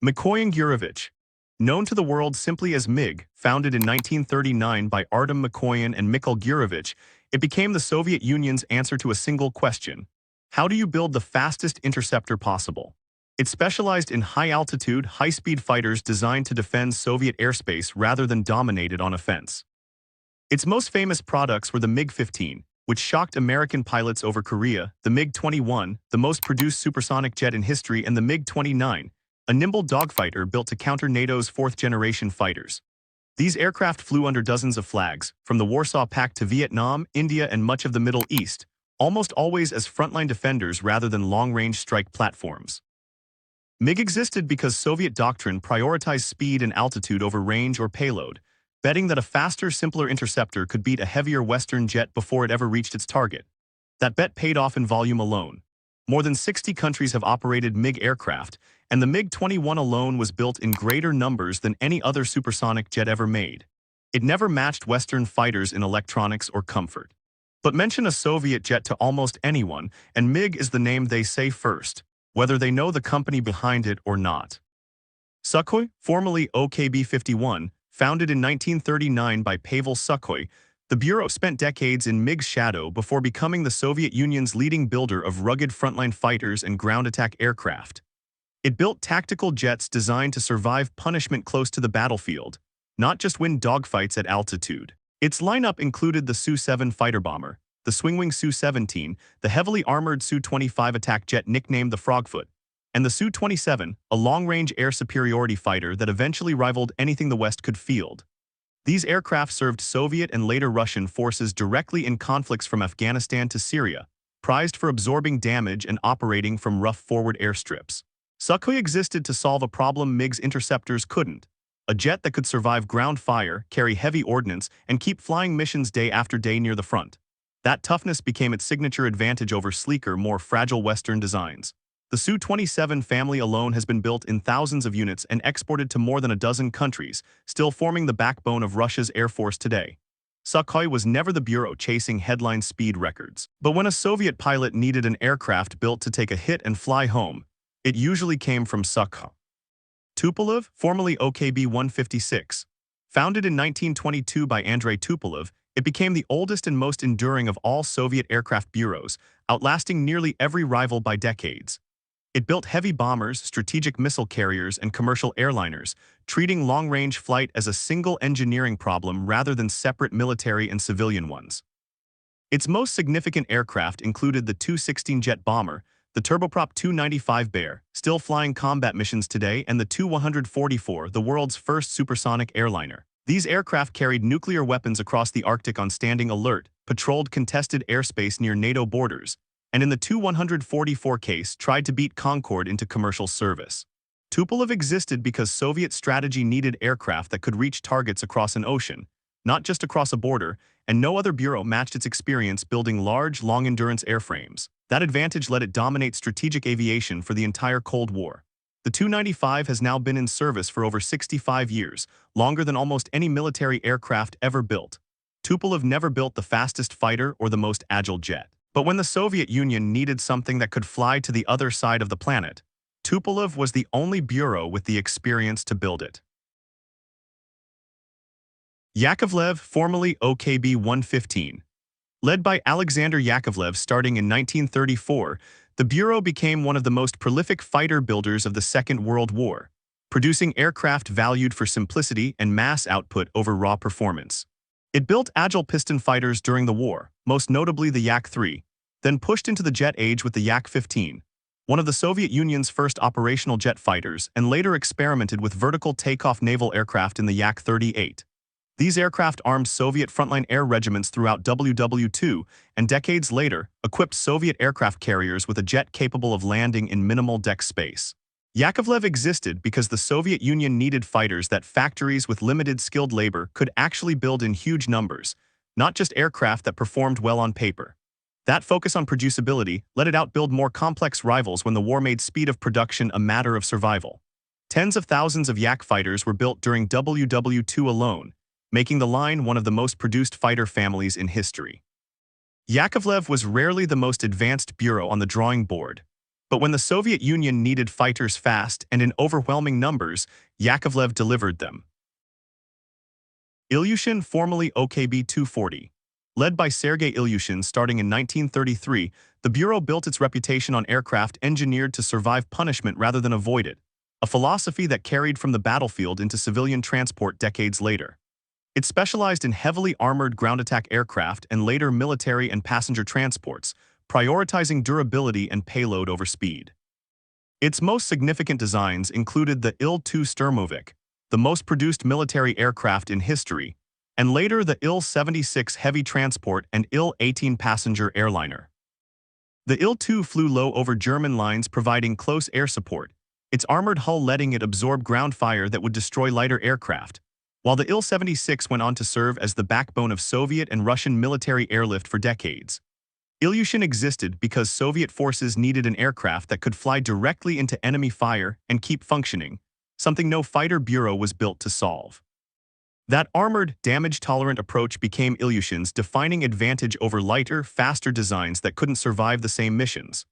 Mikoyan-Gurevich, known to the world simply as MiG, founded in 1939 by Artem Mikoyan and Mikhail Gurevich, it became the Soviet Union's answer to a single question: how do you build the fastest interceptor possible? It specialized in high-altitude, high-speed fighters designed to defend Soviet airspace rather than dominate it on offense. Its most famous products were the MiG-15, which shocked American pilots over Korea, the MiG-21, the most produced supersonic jet in history, and the MiG-29, a nimble dogfighter built to counter NATO's fourth-generation fighters. These aircraft flew under dozens of flags, from the Warsaw Pact to Vietnam, India, and much of the Middle East, almost always as frontline defenders rather than long-range strike platforms. MiG existed because Soviet doctrine prioritized speed and altitude over range or payload, betting that a faster, simpler interceptor could beat a heavier Western jet before it ever reached its target. That bet paid off in volume alone. More than 60 countries have operated MiG aircraft, and the MiG-21 alone was built in greater numbers than any other supersonic jet ever made. It never matched Western fighters in electronics or comfort. But mention a Soviet jet to almost anyone, and MiG is the name they say first, whether they know the company behind it or not. Sukhoi, formerly OKB-51, founded in 1939 by Pavel Sukhoi, the Bureau spent decades in MiG's shadow before becoming the Soviet Union's leading builder of rugged frontline fighters and ground attack aircraft. It built tactical jets designed to survive punishment close to the battlefield, not just win dogfights at altitude. Its lineup included the Su-7 fighter bomber, the swing-wing Su-17, the heavily armored Su-25 attack jet nicknamed the Frogfoot, and the Su-27, a long-range air superiority fighter that eventually rivaled anything the West could field. These aircraft served Soviet and later Russian forces directly in conflicts from Afghanistan to Syria, prized for absorbing damage and operating from rough forward airstrips. Sukhoi existed to solve a problem MiG's interceptors couldn't: a jet that could survive ground fire, carry heavy ordnance, and keep flying missions day after day near the front. That toughness became its signature advantage over sleeker, more fragile Western designs. The Su-27 family alone has been built in thousands of units and exported to more than a dozen countries, still forming the backbone of Russia's Air Force today. Sukhoi was never the Bureau chasing headline speed records. But when a Soviet pilot needed an aircraft built to take a hit and fly home, it usually came from Sukhoi. Tupolev, formerly OKB-156. Founded in 1922 by Andrei Tupolev, it became the oldest and most enduring of all Soviet aircraft bureaus, outlasting nearly every rival by decades. It built heavy bombers, strategic missile carriers, and commercial airliners, treating long-range flight as a single engineering problem rather than separate military and civilian ones. Its most significant aircraft included the Tu-16 jet bomber, the turboprop Tu-95 Bear, still flying combat missions today, and the Tu-144, the world's first supersonic airliner. These aircraft carried nuclear weapons across the Arctic on standing alert, patrolled contested airspace near NATO borders, and in the Tu-144 case tried to beat Concorde into commercial service. Tupolev existed because Soviet strategy needed aircraft that could reach targets across an ocean, not just across a border, and no other bureau matched its experience building large, long-endurance airframes. That advantage let it dominate strategic aviation for the entire Cold War. The Tu-95 has now been in service for over 65 years, longer than almost any military aircraft ever built. Tupolev never built the fastest fighter or the most agile jet. But when the Soviet Union needed something that could fly to the other side of the planet, Tupolev was the only bureau with the experience to build it. Yakovlev, formerly OKB-115. Led by Alexander Yakovlev starting in 1934, the Bureau became one of the most prolific fighter builders of the Second World War, producing aircraft valued for simplicity and mass output over raw performance. It built agile piston fighters during the war, most notably the Yak-3, then pushed into the jet age with the Yak-15, one of the Soviet Union's first operational jet fighters, and later experimented with vertical takeoff naval aircraft in the Yak-38. These aircraft armed Soviet frontline air regiments throughout WWII, and decades later, equipped Soviet aircraft carriers with a jet capable of landing in minimal deck space. Yakovlev existed because the Soviet Union needed fighters that factories with limited skilled labor could actually build in huge numbers, not just aircraft that performed well on paper. That focus on producibility let it outbuild more complex rivals when the war made speed of production a matter of survival. Tens of thousands of Yak fighters were built during WWII alone, making the line one of the most produced fighter families in history. Yakovlev was rarely the most advanced bureau on the drawing board, But when the Soviet Union needed fighters fast and in overwhelming numbers, Yakovlev delivered them. Ilyushin, formerly OKB-240. Led by Sergei Ilyushin starting in 1933, the Bureau built its reputation on aircraft engineered to survive punishment rather than avoid it, a philosophy that carried from the battlefield into civilian transport decades later. It specialized in heavily armored ground attack aircraft and later military and passenger transports, prioritizing durability and payload over speed. Its most significant designs included the Il-2 Sturmovik, the most produced military aircraft in history, and later the Il-76 heavy transport and Il-18 passenger airliner. The Il-2 flew low over German lines, providing close air support, its armored hull letting it absorb ground fire that would destroy lighter aircraft, while the Il-76 went on to serve as the backbone of Soviet and Russian military airlift for decades. Ilyushin existed because Soviet forces needed an aircraft that could fly directly into enemy fire and keep functioning, something no fighter bureau was built to solve. That armored, damage-tolerant approach became Ilyushin's defining advantage over lighter, faster designs that couldn't survive the same missions.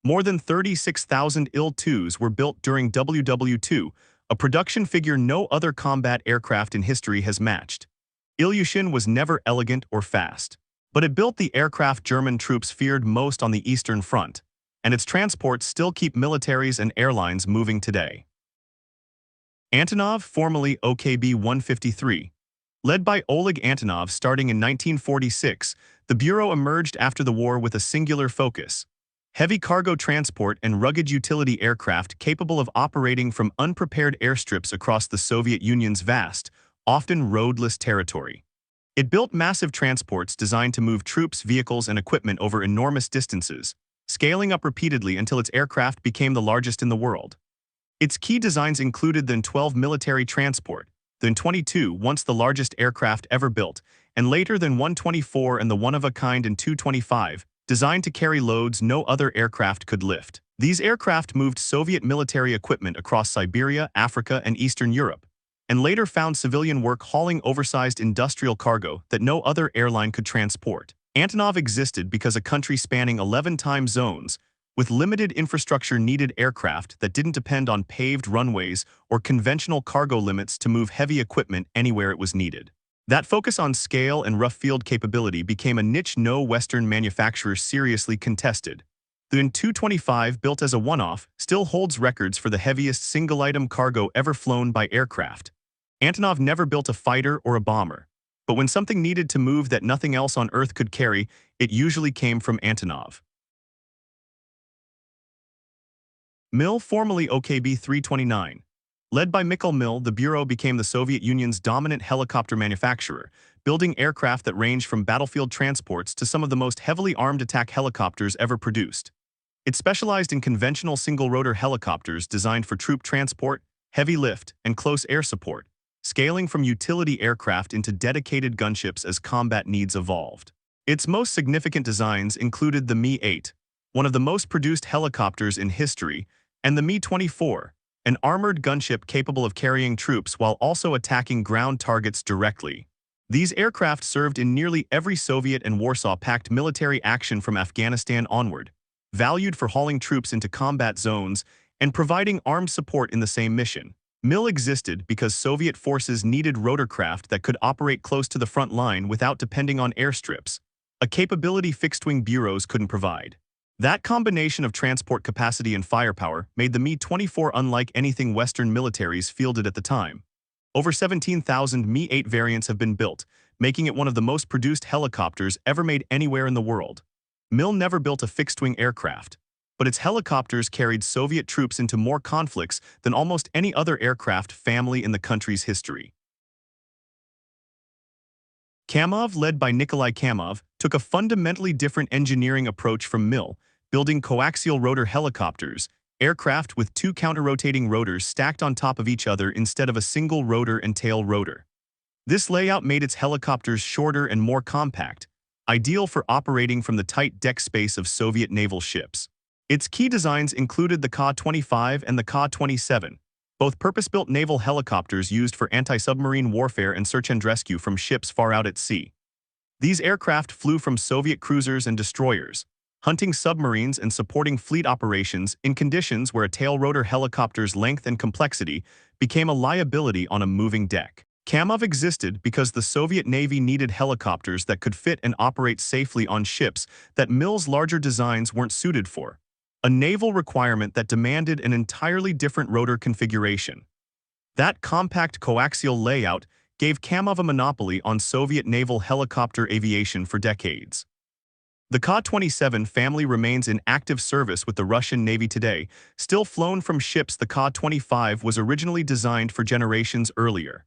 More than 36,000 Il-2s were built during WWII, a production figure no other combat aircraft in history has matched. Ilyushin was never elegant or fast, but it built the aircraft German troops feared most on the Eastern Front, and its transports still keep militaries and airlines moving today. Antonov, formerly OKB-153. Led by Oleg Antonov starting in 1946, the Bureau emerged after the war with a singular focus: heavy cargo transport and rugged utility aircraft capable of operating from unprepared airstrips across the Soviet Union's vast, often roadless territory. It built massive transports designed to move troops, vehicles, and equipment over enormous distances, scaling up repeatedly until its aircraft became the largest in the world. Its key designs included the An-12 military transport, the An-22, once the largest aircraft ever built, and later the An-124 and the one-of-a-kind An-225, designed to carry loads no other aircraft could lift. These aircraft moved Soviet military equipment across Siberia, Africa, and Eastern Europe, and later found civilian work hauling oversized industrial cargo that no other airline could transport. Antonov existed because a country spanning 11 time zones, with limited infrastructure needed aircraft that didn't depend on paved runways or conventional cargo limits to move heavy equipment anywhere it was needed. That focus on scale and rough field capability became a niche no Western manufacturer seriously contested. The An-225, built as a one-off, still holds records for the heaviest single-item cargo ever flown by aircraft. Antonov never built a fighter or a bomber, but when something needed to move that nothing else on Earth could carry, it usually came from Antonov. MiL, formerly OKB-329. Led by Mikhail MiL, the Bureau became the Soviet Union's dominant helicopter manufacturer, building aircraft that ranged from battlefield transports to some of the most heavily armed attack helicopters ever produced. It specialized in conventional single-rotor helicopters designed for troop transport, heavy lift, and close air support, scaling from utility aircraft into dedicated gunships as combat needs evolved. Its most significant designs included the Mi-8, one of the most produced helicopters in history, and the Mi-24, an armored gunship capable of carrying troops while also attacking ground targets directly. These aircraft served in nearly every Soviet and Warsaw Pact military action from Afghanistan onward, valued for hauling troops into combat zones and providing armed support in the same mission. MiL existed because Soviet forces needed rotorcraft that could operate close to the front line without depending on airstrips, a capability fixed-wing bureaus couldn't provide. That combination of transport capacity and firepower made the Mi-24 unlike anything Western militaries fielded at the time. Over 17,000 Mi-8 variants have been built, making it one of the most produced helicopters ever made anywhere in the world. MiL never built a fixed-wing aircraft, but its helicopters carried Soviet troops into more conflicts than almost any other aircraft family in the country's history. Kamov, led by Nikolai Kamov, took a fundamentally different engineering approach from MiL, building coaxial rotor helicopters, aircraft with two counter-rotating rotors stacked on top of each other instead of a single rotor and tail rotor. This layout made its helicopters shorter and more compact, ideal for operating from the tight deck space of Soviet naval ships. Its key designs included the Ka-25 and the Ka-27, both purpose-built naval helicopters used for anti-submarine warfare and search and rescue from ships far out at sea. These aircraft flew from Soviet cruisers and destroyers, hunting submarines and supporting fleet operations in conditions where a tail-rotor helicopter's length and complexity became a liability on a moving deck. Kamov existed because the Soviet Navy needed helicopters that could fit and operate safely on ships that Mil's larger designs weren't suited for, a naval requirement that demanded an entirely different rotor configuration. That compact coaxial layout gave Kamov a monopoly on Soviet naval helicopter aviation for decades. The Ka-27 family remains in active service with the Russian Navy today, still flown from ships the Ka-25 was originally designed for generations earlier.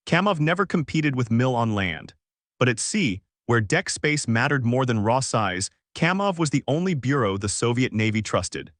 Kamov never competed with Mil on land. But at sea, where deck space mattered more than raw size, Kamov was the only bureau the Soviet Navy trusted.